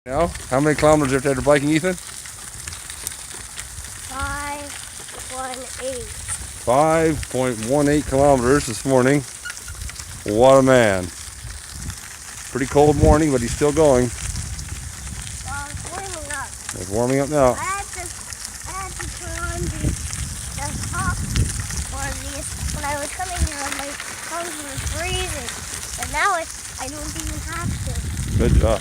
Now, how many kilometers after biking, Ethan? 5.18. 5.18 kilometers this morning. What a man. Pretty cold morning, but he's still going. It's warming up. It's warming up now. I had to turn on the top for these when I was coming here. My clothes were freezing, but now I don't even have to. Good job.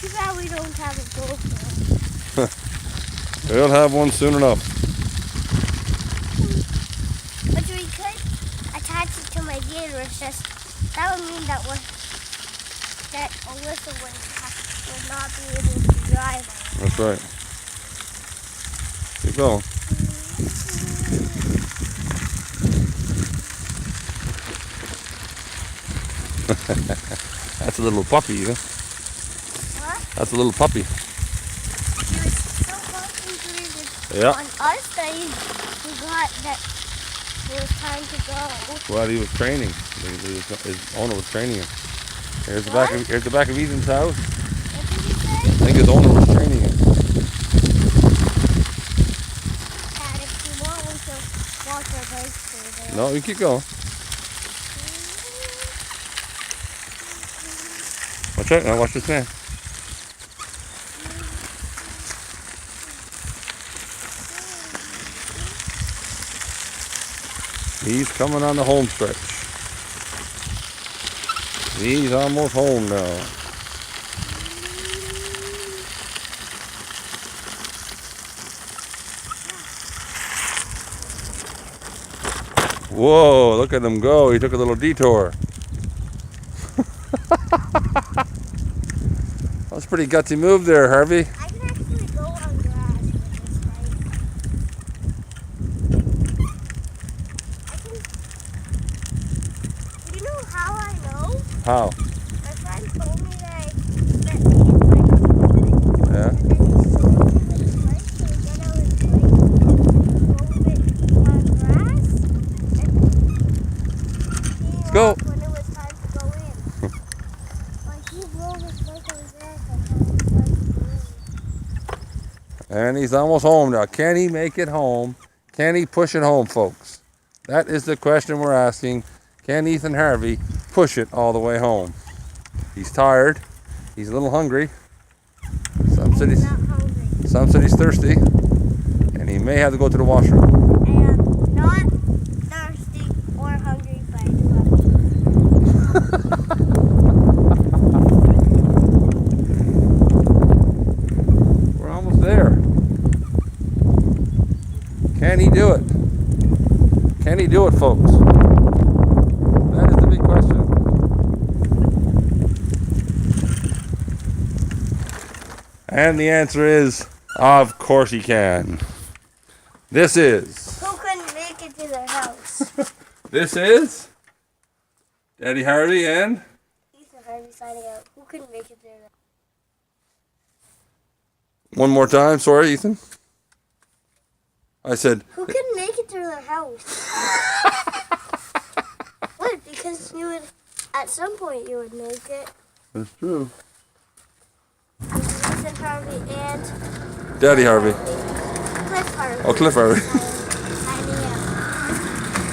Too bad we don't have a GoPro. We'll have one soon enough. But we could attach it to my gator. It's just that would mean that Alyssa would not be able to drive on it. That's right. Keep going. That's a little puppy, Ethan. What? That's a little puppy. He was so concentrated Yeah. on us that he forgot that it was time to go. Well, he was training. His owner was training him. Here's the back of Ethan's house. What did you say? I think his owner was training him. And if you want, we can walk our bikes through there. No, you keep going. Watch out now, watch this man. He's coming on the home stretch. He's almost home now. Whoa, look at him go. He took a little detour. That's a pretty gutsy move there, Harvey. I can actually go on grass with this bike. You know how I know? How? My friend told me that he Yeah. and then he showed me with his bike, so we get out his bike, drove it on grass, and he Go. left when it was time to go in. Like he drove his bike on grass, I thought it was time to go in. And he's almost home now. Can he make it home? Can he push it home, folks? That is the question we're asking. Can Ethan Harvey push it all the way home? He's tired. He's a little hungry. Some said I'm not hungry. he's thirsty. And he may have to go to the washroom. I am not thirsty or hungry, but I do have We're almost there. Can he do it? Can he do it, folks? That is the big question. And the answer is, of course he can. This is. Who couldn't make it to their house? This is Daddy Harvey and Ethan Harvey signing out. Who couldn't make it to their house? one more time. Sorry, Ethan. I said, Who couldn't make it to their house? What? Because you would, at some point, you would make it. that's true. Ethan Harvey and Daddy Harvey. Cliff Harvey. Oh, Cliff Harvey.